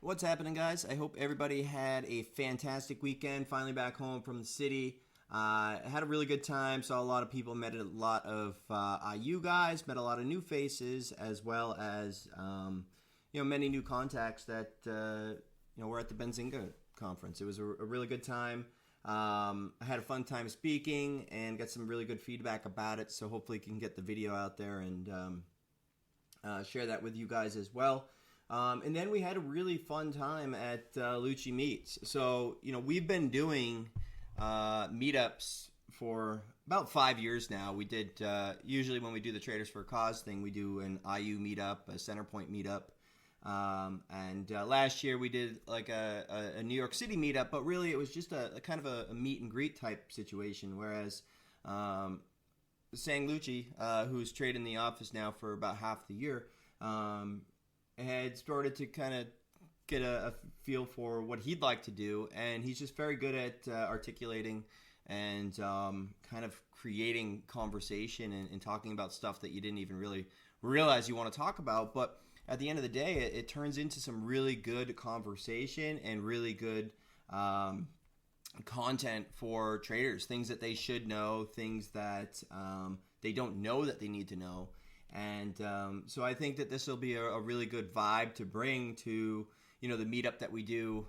What's happening, guys? I hope everybody had a fantastic weekend. Finally back home from the city. Had a really good time. Saw a lot of people. Met a lot of IU guys. Met a lot of new faces, as well as many new contacts that were at the Benzinga conference. It was a really good time. I had a fun time speaking and got some really good feedback about it. So hopefully, can get the video out there and share that with you guys as well. And then we had a really fun time at Lucci Meets. So, we've been doing meetups for about 5 years now. We did, usually when we do the Traders for a Cause thing, we do an IU meetup, a Centerpoint meetup. And last year we did like a New York City meetup, but really it was just a kind of a meet and greet type situation. Whereas Sang Lucci, who's traded in the office now for about half the year, had started to kind of get a feel for what he'd like to do, and he's just very good at articulating and kind of creating conversation and talking about stuff that you didn't even really realize you want to talk about. But at the end of the day, it turns into some really good conversation and really good content for traders, things that they should know, things that they don't know that they need to know. And so I think that this will be a really good vibe to bring to, the meetup that we do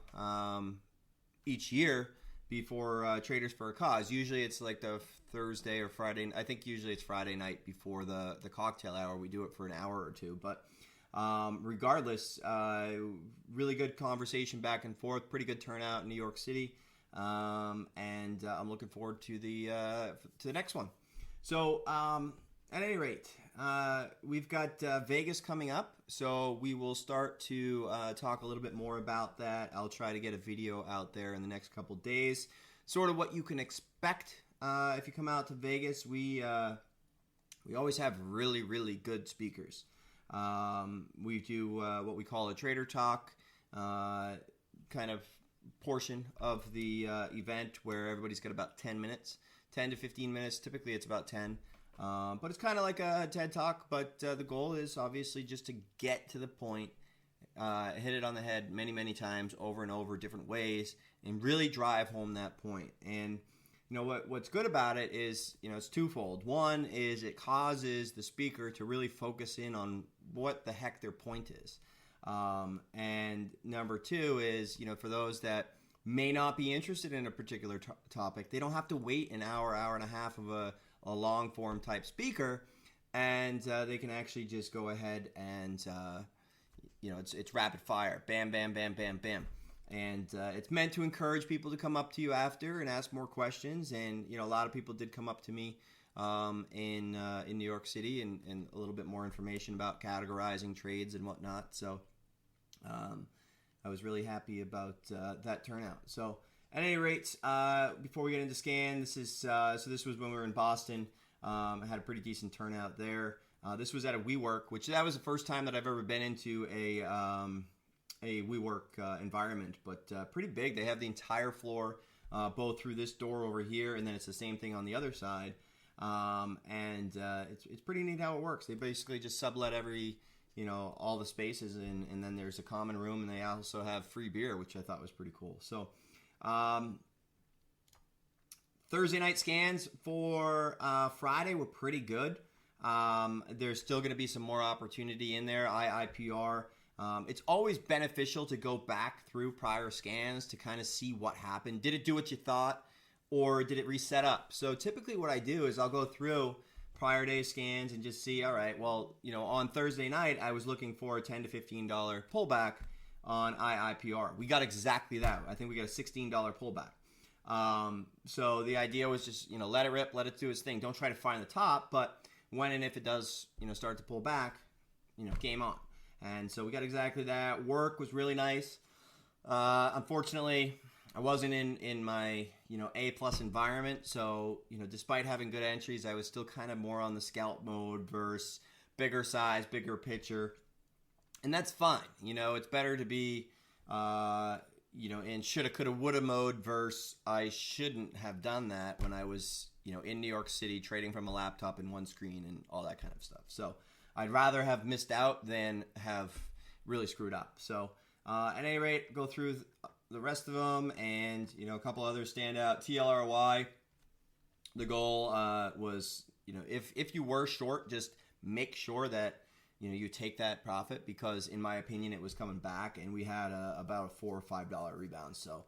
each year before Traders for a Cause. Usually it's like the Thursday or Friday. I think usually it's Friday night before the cocktail hour. We do it for an hour or two. But regardless, really good conversation back and forth. Pretty good turnout in New York City. And I'm looking forward to the next one. So at any rate, we've got Vegas coming up, so we will start to talk a little bit more about that. I'll try to get a video out there in the next couple days, sort of what you can expect if you come out to Vegas. We always have really, really good speakers. We do what we call a trader talk kind of portion of the event where everybody's got about 10 minutes, 10 to 15 minutes. Typically it's about 10. But it's kind of like a TED Talk, but the goal is obviously just to get to the point, hit it on the head many, many times over and over, different ways, and really drive home that point. And, what's good about it is, it's twofold. One is it causes the speaker to really focus in on what the heck their point is. And number two is, for those that may not be interested in a particular topic, they don't have to wait an hour, hour and a half of a long form type speaker, and they can actually just go ahead and it's rapid fire, bam, bam, bam, bam, bam, and it's meant to encourage people to come up to you after and ask more questions. And a lot of people did come up to me in New York City and a little bit more information about categorizing trades and whatnot. So I was really happy about that turnout. So at any rate, before we get into Scan, this is this was when we were in Boston. I had a pretty decent turnout there. This was at a WeWork, which that was the first time that I've ever been into a WeWork environment, but pretty big. They have the entire floor, both through this door over here, and then it's the same thing on the other side. And it's pretty neat how it works. They basically just sublet all the spaces, and then there's a common room, and they also have free beer, which I thought was pretty cool. So Thursday night scans for Friday were pretty good. There's still going to be some more opportunity in there. IIPR. It's always beneficial to go back through prior scans to kind of see what happened. Did it do what you thought, or did it reset up? So typically what I do is I'll go through prior day scans and just see, all right, well, on Thursday night, I was looking for a $10 to $15 pullback on IIPR. We got exactly that. I think we got a $16 pullback. So the idea was just, let it rip, let it do its thing. Don't try to find the top, but when and if it does, start to pull back, game on. And so we got exactly that. Work was really nice. Unfortunately, I wasn't in my, A+ environment. So, despite having good entries, I was still kind of more on the scalp mode versus bigger size, bigger picture. And that's fine. It's better to be, in shoulda, coulda, woulda mode versus I shouldn't have done that when I was, in New York City trading from a laptop in one screen and all that kind of stuff. So I'd rather have missed out than have really screwed up. So At any rate, go through the rest of them, and a couple others stand out. TLRY. The goal was, if you were short, just make sure that you take that profit, because in my opinion it was coming back, and we had about a $4 or $5 rebound. So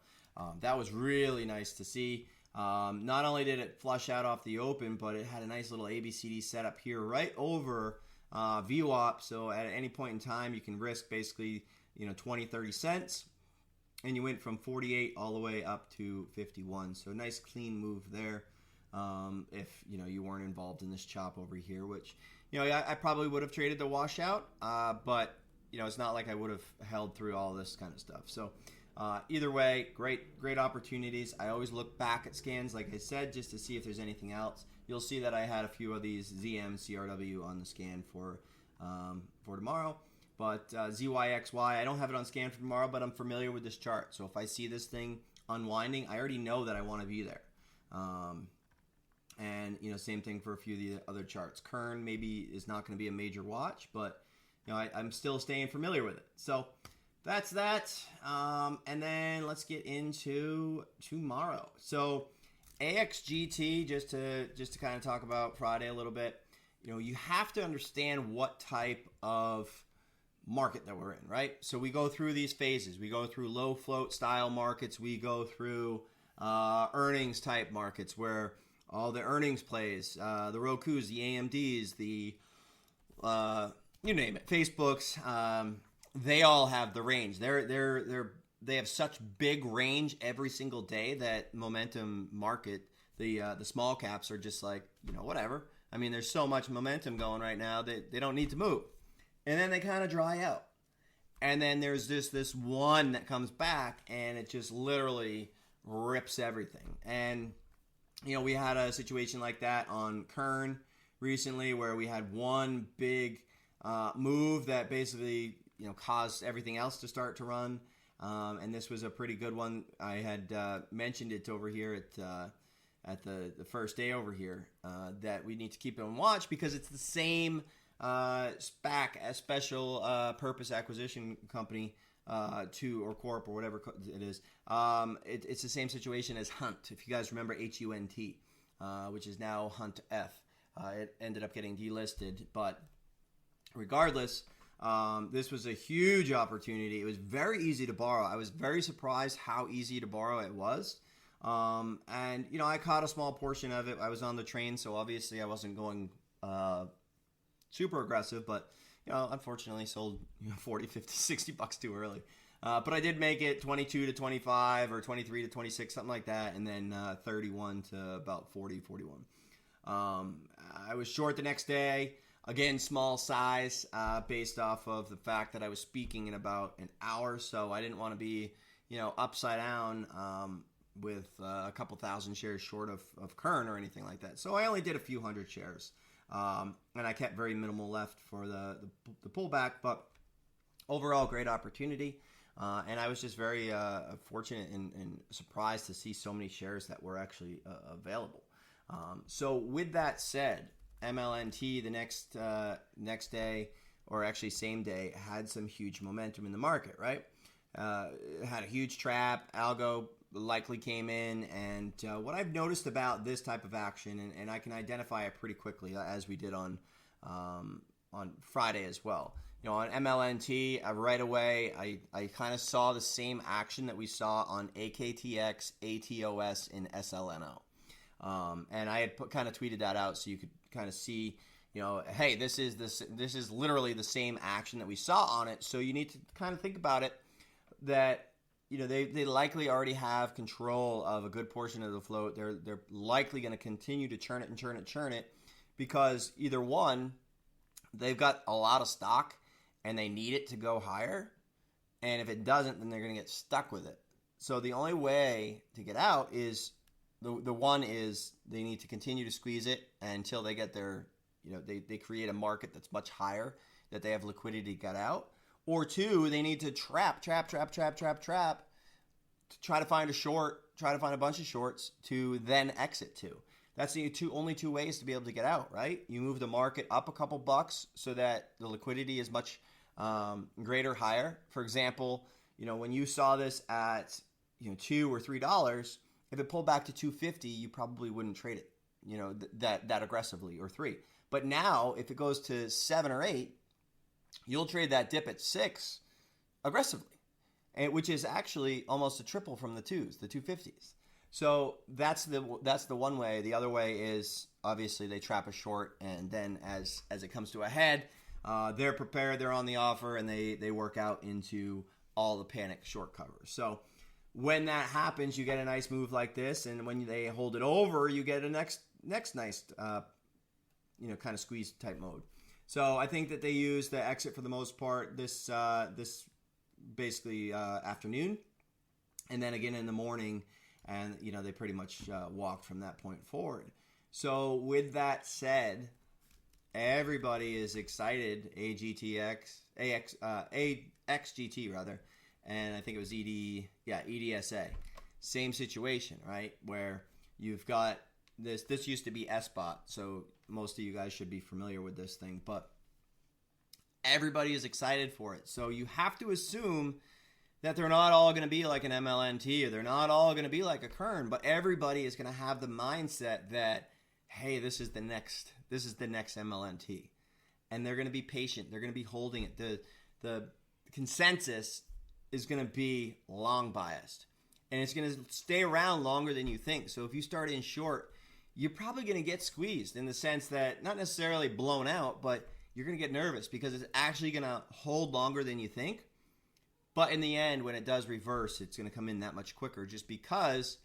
that was really nice to see. Not only did it flush out off the open, but it had a nice little ABCD setup here right over VWAP. So at any point in time, you can risk basically 20-30 cents, and you went from 48 all the way up to 51. So nice clean move there. If you weren't involved in this chop over here, which I probably would have traded the washout, but it's not like I would have held through all this kind of stuff. So either way, great opportunities. I always look back at scans, like I said, just to see if there's anything else. You'll see that I had a few of these ZM CRW on the scan for tomorrow. But ZYXY, I don't have it on scan for tomorrow, but I'm familiar with this chart. So if I see this thing unwinding, I already know that I want to be there. And same thing for a few of the other charts. Kern maybe is not going to be a major watch, but I'm still staying familiar with it. So that's that. And then let's get into tomorrow. So AXGT, just to kind of talk about Friday a little bit. You have to understand what type of market that we're in, right? So we go through these phases. We go through low float style markets. We go through earnings type markets where all the earnings plays, the Rokus, the AMDs, the you name it, Facebooks, they all have the range. They have such big range every single day that momentum market, the small caps are just like, whatever. I mean, there's so much momentum going right now that they don't need to move. And then they kind of dry out. And then there's this one that comes back, and it just literally rips everything. And we had a situation like that on Kern recently, where we had one big move that basically caused everything else to start to run. And this was a pretty good one. I had mentioned it over here at the first day over here that we need to keep it on watch, because it's the same SPAC, a special purpose acquisition company, or corp or whatever it is. It's the same situation as Hunt. If you guys remember HUNT, which is now Hunt F. It ended up getting delisted, but regardless, this was a huge opportunity. It was very easy to borrow. I was very surprised how easy to borrow it was. And I caught a small portion of it. I was on the train, so obviously I wasn't going super aggressive, but unfortunately sold 40, 50, 60 bucks too early. But I did make it 22 to 25 or 23 to 26, something like that, and then 31 to about 40, 41. I was short the next day. Again, small size, based off of the fact that I was speaking in about an hour, so I didn't want to be, upside down with a couple thousand shares short of Kern or anything like that. So I only did a few hundred shares. And I kept very minimal left for the pullback, but overall, great opportunity. And I was just very fortunate and surprised to see so many shares that were actually available. So with that said, MLNT the next day, or actually same day, had some huge momentum in the market, right? Had a huge trap. Algo likely came in, and what I've noticed about this type of action, and I can identify it pretty quickly, as we did on Friday as well. On MLNT, right away, I kind of saw the same action that we saw on AKTX, ATOS, and SLNO. And I had kind of tweeted that out so you could kind of see, hey, this is literally the same action that we saw on it. So you need to kind of think about it that they likely already have control of a good portion of the float. They're likely going to continue to churn it because either one, they've got a lot of stock and they need it to go higher, and if it doesn't, then they're going to get stuck with it. So the only way to get out is the one is they need to continue to squeeze it until they get their, they create a market that's much higher that they have liquidity to get out. Or two, they need to trap to try to find a bunch of shorts to then exit to. That's the only two ways to be able to get out, right? You move the market up a couple bucks so that the liquidity is much greater, higher. For example, when you saw this at $2 or $3, if it pulled back to 250, you probably wouldn't trade it, that aggressively, or 3. But now, if it goes to 7 or 8, you'll trade that dip at 6 aggressively, which is actually almost a triple from the 250s. So that's the one way. The other way is obviously they trap a short, and then as it comes to a head, they're prepared, they're on the offer, and they work out into all the panic short covers. So when that happens, you get a nice move like this, and when they hold it over, you get a next nice kind of squeeze type mode. So I think that they use the exit for the most part this basically afternoon, and then again in the morning, and they pretty much walked from that point forward. So with that said, everybody is excited. AXGT rather, and I think it was EDSA. Same situation, right? Where you've got this used to be SBOT, so most of you guys should be familiar with this thing, but everybody is excited for it. So you have to assume that they're not all going to be like an MLNT, or they're not all going to be like a Kern, but everybody is going to have the mindset that, hey, this is the next MLNT, and they're going to be patient. They're going to be holding it. The consensus is going to be long biased, and it's going to stay around longer than you think. So if you start in short, you're probably going to get squeezed, in the sense that not necessarily blown out, but you're going to get nervous because it's actually going to hold longer than you think. But in the end, when it does reverse, it's going to come in that much quicker, just because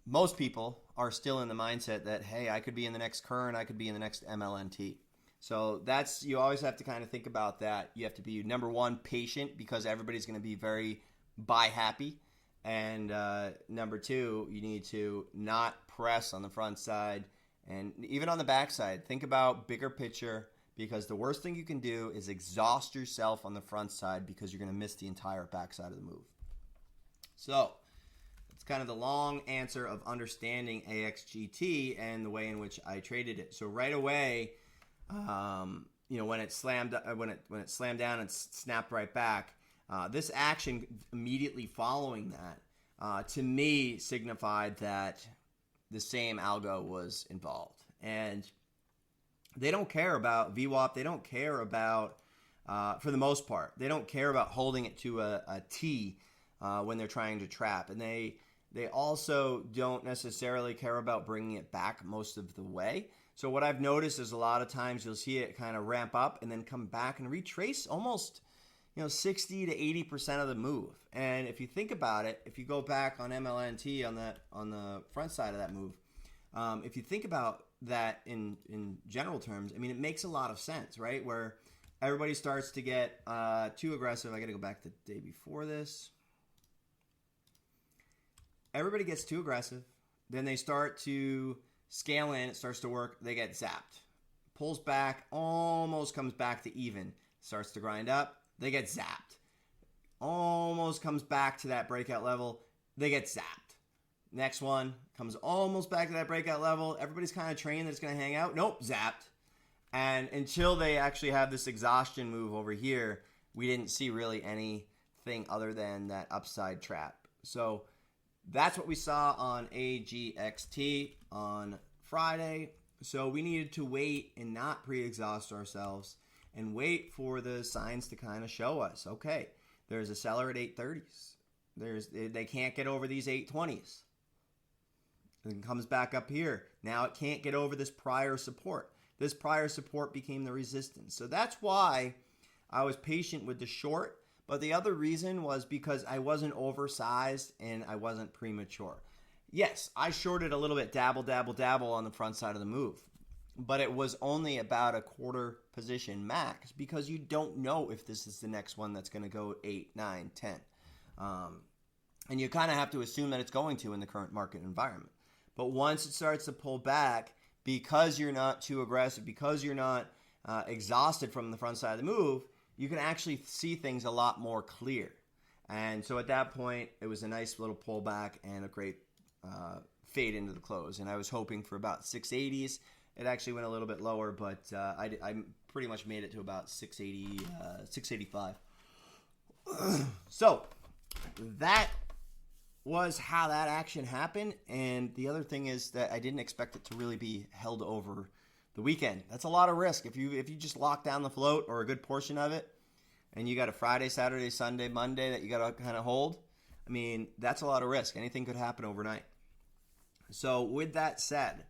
most people are still in the mindset that, hey, I could be in the next Kern, I could be in the next MLNT. So you always have to kind of think about that. You have to be, number one, patient, because everybody's going to be very buy happy. And number two, you need to not press on the front side, and even on the back side. Think about bigger picture, because the worst thing you can do is exhaust yourself on the front side, because you're going to miss the entire back side of the move. So it's kind of the long answer of understanding AXGT and the way in which I traded it. So right away, when it slammed down and snapped right back, this action immediately following that, to me, signified that the same algo was involved. And they don't care about VWAP. They don't care about, for the most part, they don't care about holding it to a T when they're trying to trap. And they also don't necessarily care about bringing it back most of the way. So what I've noticed is a lot of times you'll see it kind of ramp up and then come back and retrace almost 60 to 80% of the move. And if you think about it, if you go back on MLNT on the front side of that move, if you think about that in general terms, I mean, it makes a lot of sense, right? Where everybody starts to get too aggressive. I got to go back to the day before this. Everybody gets too aggressive. Then they start to scale in. It starts to work. They get zapped. Pulls back, almost comes back to even. Starts to grind up. They get zapped. Almost comes back to that breakout level. They get zapped. Next one comes almost back to that breakout level. Everybody's kind of trained that it's going to hang out. Nope, zapped. And until they actually have this exhaustion move over here, we didn't see really anything other than that upside trap. So that's what we saw on AGXT on Friday. So we needed to wait and not pre-exhaust ourselves and wait for the signs to kind of show us, okay, there's a seller at 830s. They can't get over these 820s. It comes back up here. Now it can't get over this prior support. This prior support became the resistance. So that's why I was patient with the short. But the other reason was because I wasn't oversized and I wasn't premature. Yes, I shorted a little bit, dabble on the front side of the move. But it was only about a quarter position max, because you don't know if this is the next one that's going to go 8, 9, 10. And you kind of have to assume that it's going to in the current market environment. But once it starts to pull back, because you're not too aggressive, because you're not exhausted from the front side of the move, you can actually see things a lot more clear. And so at that point, it was a nice little pullback and a great fade into the close. And I was hoping for about 680s. It actually went a little bit lower, but I pretty much made it to about 680, 685. So that was how that action happened. And the other thing is that I didn't expect it to really be held over the weekend. That's a lot of risk. If you just lock down the float or a good portion of it, and you got a Friday, Saturday, Sunday, Monday that you got to kind of hold, I mean, that's a lot of risk. Anything could happen overnight. So with that said,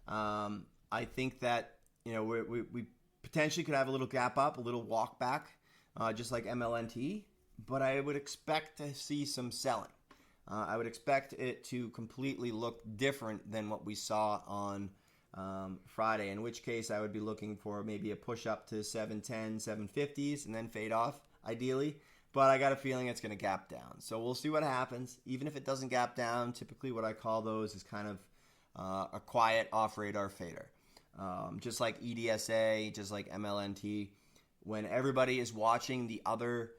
I think that, you know, we potentially could have a little gap up, a little walk back, just like MLNT, but I would expect to see some selling. I would expect it to completely look different than what we saw on Friday, in which case I would be looking for maybe a push up to 710, 750s and then fade off, ideally. But I got a feeling it's going to gap down. So we'll see what happens. Even if it doesn't gap down, typically what I call those is kind of a quiet off-radar fader. Just like EDSA, just like MLNT. When everybody is watching the other,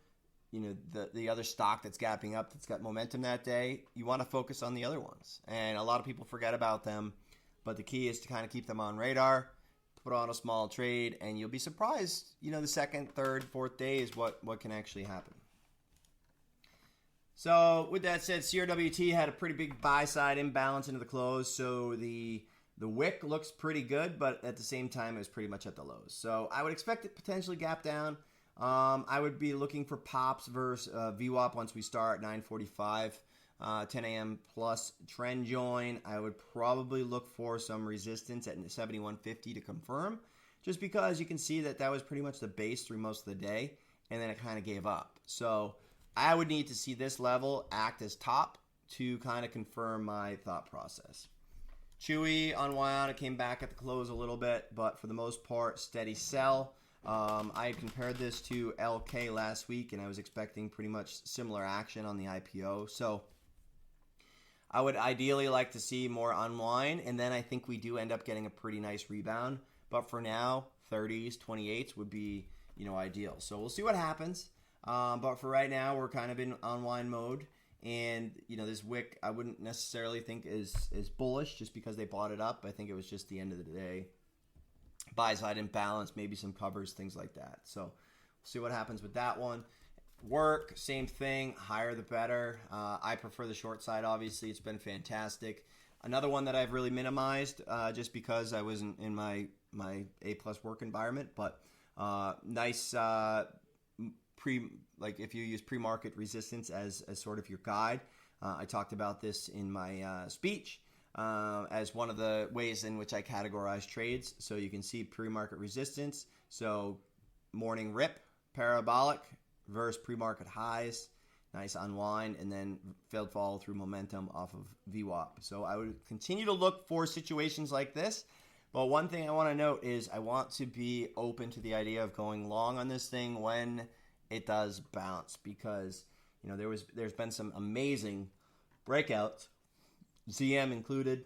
you know, the other stock that's gapping up, that's got momentum that day, you want to focus on the other ones. And a lot of people forget about them. But the key is to kind of keep them on radar, put on a small trade, and you'll be surprised, you know, the second, third, fourth day is what can actually happen. So with that said, CRWT had a pretty big buy-side imbalance into the close, so the wick looks pretty good, but at the same time, it was pretty much at the lows. So I would expect it potentially gap down. I would be looking for pops versus VWAP once we start 9:45, 10 a.m. plus trend join. I would probably look for some resistance at 71.50 to confirm, just because you can see that was pretty much the base through most of the day, and then it kind of gave up. So I would need to see this level act as top to kind of confirm my thought process. Chewy unwound, it came back at the close a little bit, but for the most part, steady sell. I compared this to LK last week, and I was expecting pretty much similar action on the IPO. So I would ideally like to see more unwind, and then I think we do end up getting a pretty nice rebound. But for now, 30s, 28s would be, you know, ideal. So we'll see what happens. But for right now, we're kind of in unwind mode. And, you know, this wick, I wouldn't necessarily think is bullish just because they bought it up. I think it was just the end of the day. Buy-side imbalance, maybe some covers, things like that. So we'll see what happens with that one. Work, same thing. Higher the better. I prefer the short side, obviously. It's been fantastic. Another one that I've really minimized just because I wasn't in my A-plus work environment. But nice if you use pre-market resistance as sort of your guide. I talked about this in my speech as one of the ways in which I categorize trades. So you can see pre-market resistance. So morning rip, parabolic versus pre-market highs, nice unwind, and then failed follow through momentum off of VWAP. So I would continue to look for situations like this. But one thing I want to note is I want to be open to the idea of going long on this thing when it does bounce, because, you know, there's been some amazing breakouts, ZM included,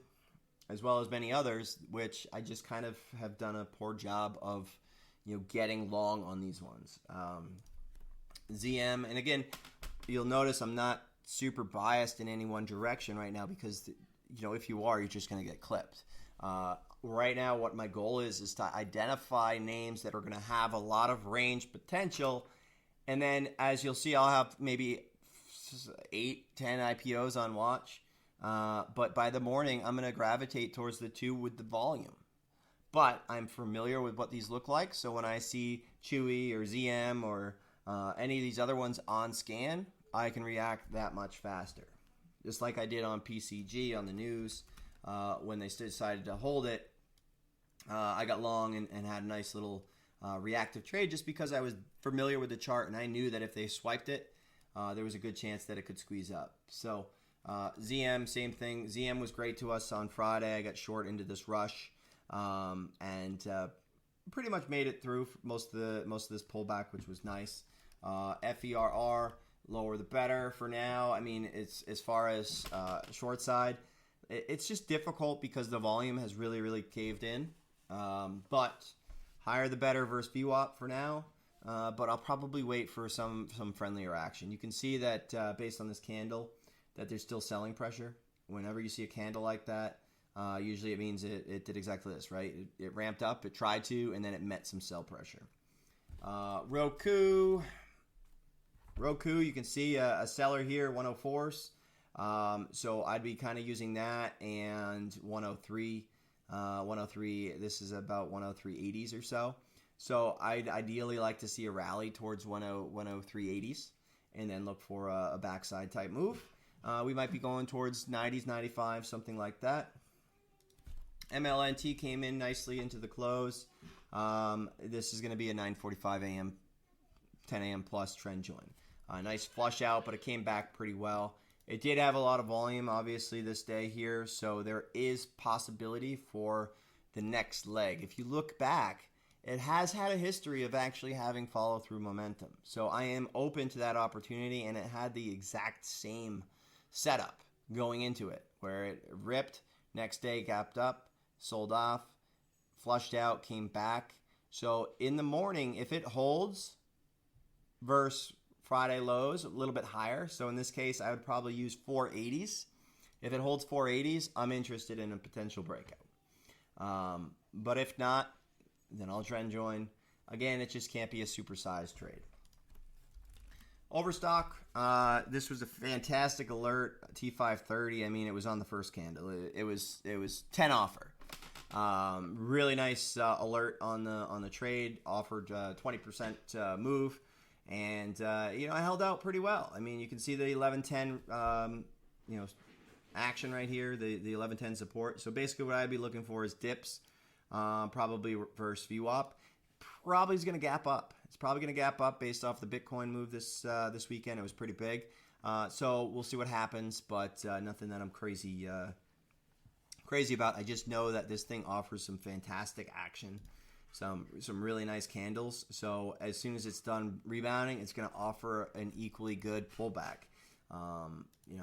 as well as many others, which I just kind of have done a poor job of, you know, getting long on these ones. ZM, and again, you'll notice I'm not super biased in any one direction right now because, you know, if you are, you're just going to get clipped. Right now, what my goal is to identify names that are going to have a lot of range potential. And then, as you'll see, I'll have maybe 8, 10 IPOs on watch. But by the morning, I'm going to gravitate towards the two with the volume. But I'm familiar with what these look like. So when I see Chewy or ZM or any of these other ones on scan, I can react that much faster. Just like I did on PCG on the news when they decided to hold it. I got long and had a nice little reactive trade just because I was familiar with the chart and I knew that if they swiped it, there was a good chance that it could squeeze up. So ZM, same thing. ZM was great to us on Friday. I got short into this rush and pretty much made it through most of this pullback, which was nice. FERR, lower the better for now. I mean, it's as far as short side, it's just difficult because the volume has really, really caved in. But higher the better versus VWAP for now. But I'll probably wait for some friendlier action. You can see that based on this candle that there's still selling pressure. Whenever you see a candle like that, usually it means it did exactly this, right? It ramped up, it tried to, and then it met some sell pressure. Roku, Roku, you can see a seller here, 104s. So I'd be kind of using that, and 103. 103, this is about 103.80s or so. So I'd ideally like to see a rally towards 103.80s and then look for a backside type move. We might be going towards 90s, 95, something like that. MLNT came in nicely into the close. This is going to be a 9:45 a.m., 10 a.m. plus trend join. Nice flush out, but it came back pretty well. It did have a lot of volume, obviously, this day here, so there is possibility for the next leg. If you look back, it has had a history of actually having follow-through momentum. So I am open to that opportunity, and it had the exact same setup going into it, where it ripped, next day gapped up, sold off, flushed out, came back. So in the morning, if it holds versus Friday lows, a little bit higher. So in this case, I would probably use 480s. If it holds 480s, I'm interested in a potential breakout. But if not, then I'll trend join. Again, it just can't be a supersized trade. Overstock, this was a fantastic alert, T530. I mean, it was on the first candle. It was 10 offer. Really nice alert on the trade. Offered 20% move, and I held out pretty well. I mean, you can see the 1110 action right here, the 1110 support. So basically, what I'd be looking for is dips, probably versus VWAP. Probably is going to gap up. It's probably going to gap up based off the Bitcoin move this weekend. It was pretty big. So we'll see what happens, but nothing that I'm crazy about. I just know that this thing offers some fantastic action, some really nice candles. So as soon as it's done rebounding, it's going to offer an equally good pullback.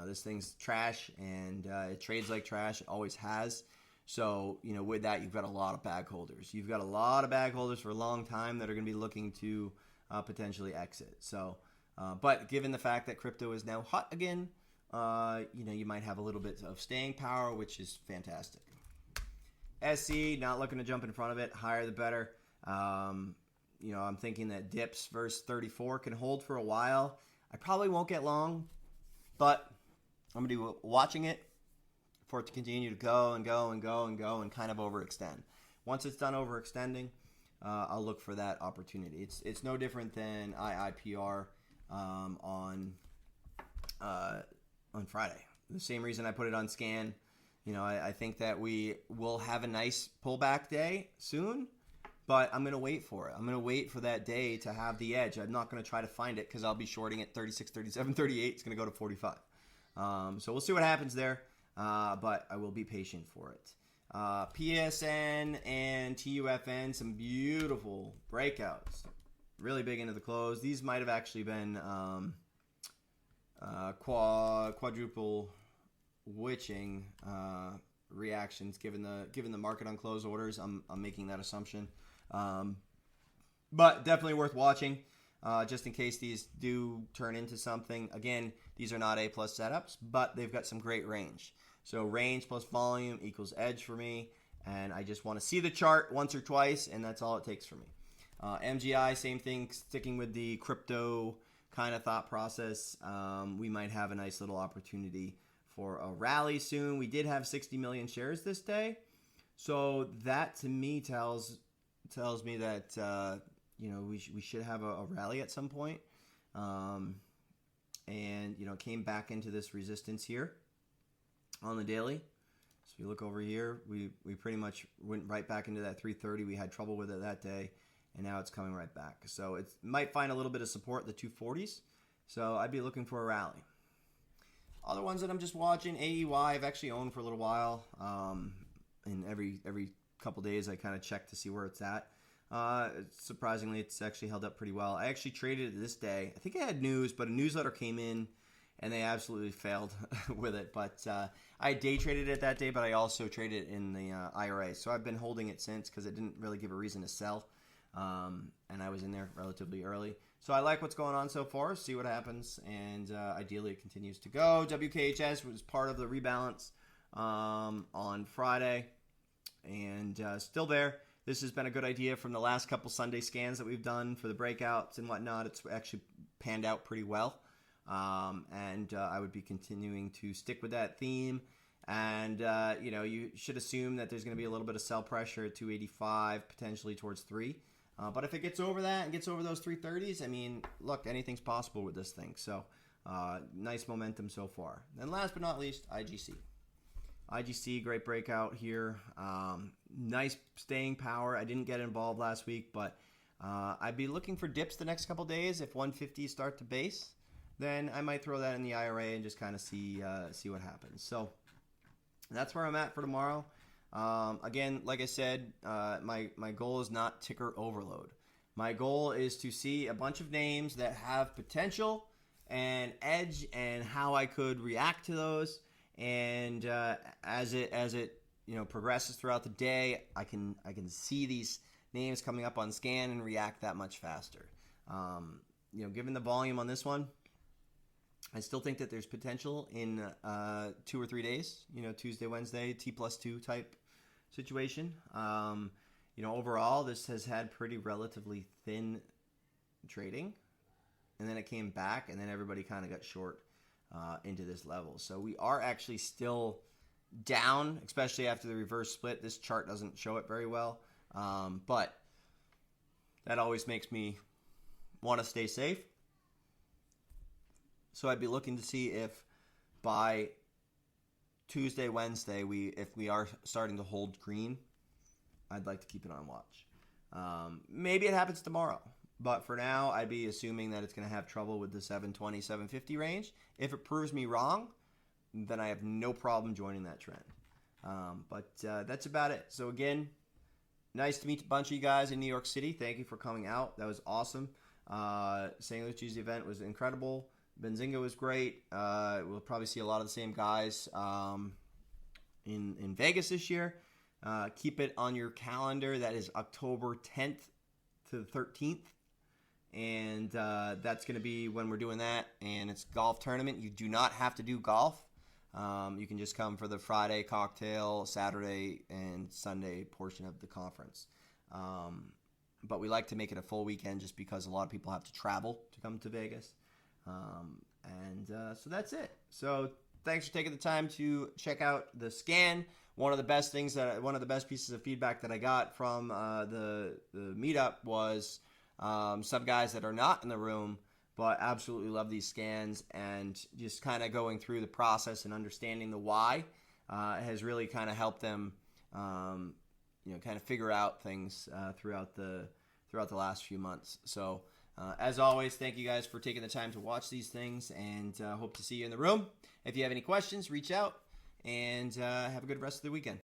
This thing's trash, and it trades like trash. It always has. So, with that, you've got a lot of bag holders. You've got a lot of bag holders for a long time that are going to be looking to potentially exit. So, but given the fact that crypto is now hot again, you might have a little bit of staying power, which is fantastic. SC, not looking to jump in front of it. Higher the better. I'm thinking that dips versus 34 can hold for a while. I probably won't get long, but I'm going to be watching it for it to continue to go and go and go and go and kind of overextend. Once it's done overextending, I'll look for that opportunity. It's no different than IIPR on Friday. The same reason I put it on scan. I think that we will have a nice pullback day soon, but I'm going to wait for it. I'm going to wait for that day to have the edge. I'm not going to try to find it because I'll be shorting at 36, 37, 38. It's going to go to 45. So we'll see what happens there. But I will be patient for it. PSN and TUFN, some beautiful breakouts. Really big into the close. These might have actually been quadruple witching reactions given the market on close orders. I'm making that assumption. But definitely worth watching. Just in case these do turn into something. Again, these are not A+ setups, but they've got some great range. So range plus volume equals edge for me, and I just want to see the chart once or twice, and that's all it takes for me. MGI, same thing, sticking with the crypto kind of thought process. We might have a nice little opportunity for a rally soon. We did have 60 million shares this day, so that to me tells me that we should have a rally at some point. And came back into this resistance here on the daily. So if you look over here, we pretty much went right back into that 330. We had trouble with it that day, and now it's coming right back. So it might find a little bit of support, the 240s. So I'd be looking for a rally. Other ones that I'm just watching, AEY, I've actually owned for a little while. And every couple days I kind of check to see where it's at. Surprisingly, it's actually held up pretty well. I actually traded it this day. I think I had news, but a newsletter came in, and they absolutely failed with it. But I day traded it that day, but I also traded it in the IRA. So I've been holding it since because it didn't really give a reason to sell. And I was in there relatively early. So I like what's going on so far. See what happens. And ideally it continues to go. WKHS was part of the rebalance on Friday. And still there. This has been a good idea from the last couple Sunday scans that we've done for the breakouts and whatnot. It's actually panned out pretty well. And I would be continuing to stick with that theme. And, you should assume that there's going to be a little bit of sell pressure at 285, potentially towards 3. But if it gets over that and gets over those 330s, I mean, look, anything's possible with this thing. So, nice momentum so far. And last but not least, IGC. IGC, great breakout here. Nice staying power. I didn't get involved last week, but I'd be looking for dips the next couple days. If 150s start to base, then I might throw that in the IRA and just kind of see what happens. So that's where I'm at for tomorrow. Again, like I said, my goal is not ticker overload. My goal is to see a bunch of names that have potential and edge, and how I could react to those. And as it progresses throughout the day, I can see these names coming up on scan and react that much faster. Given the volume on this one, I still think that there's potential in 2 or 3 days. Tuesday, Wednesday, T+2 type situation. Overall, this has had pretty relatively thin trading, and then it came back, and then everybody kind of got short into this level. So we are actually still down, especially after the reverse split. This chart doesn't show it very well, but that always makes me want to stay safe. So I'd be looking to see if by Tuesday, Wednesday, if we are starting to hold green, I'd like to keep it on watch. Maybe it happens tomorrow. But for now, I'd be assuming that it's going to have trouble with the 720, 750 range. If it proves me wrong, then I have no problem joining that trend. But that's about it. So again, nice to meet a bunch of you guys in New York City. Thank you for coming out. That was awesome. St. Lucia's event was incredible. Benzinga was great. We'll probably see a lot of the same guys in Vegas this year. Keep it on your calendar. That is October 10th to the 13th. And that's going to be when we're doing that. And it's golf tournament. You do not have to do golf. You can just come for the Friday cocktail, Saturday, and Sunday portion of the conference. But we like to make it a full weekend just because a lot of people have to travel to come to Vegas. So that's it. So thanks for taking the time to check out the scan. One of the best pieces of feedback that I got from the meetup was some guys that are not in the room but absolutely love these scans, and just kind of going through the process and understanding the why has really kind of helped them kind of figure out things throughout the last few months. So as always, thank you guys for taking the time to watch these things, and hope to see you in the room. If you have any questions, reach out, and have a good rest of the weekend.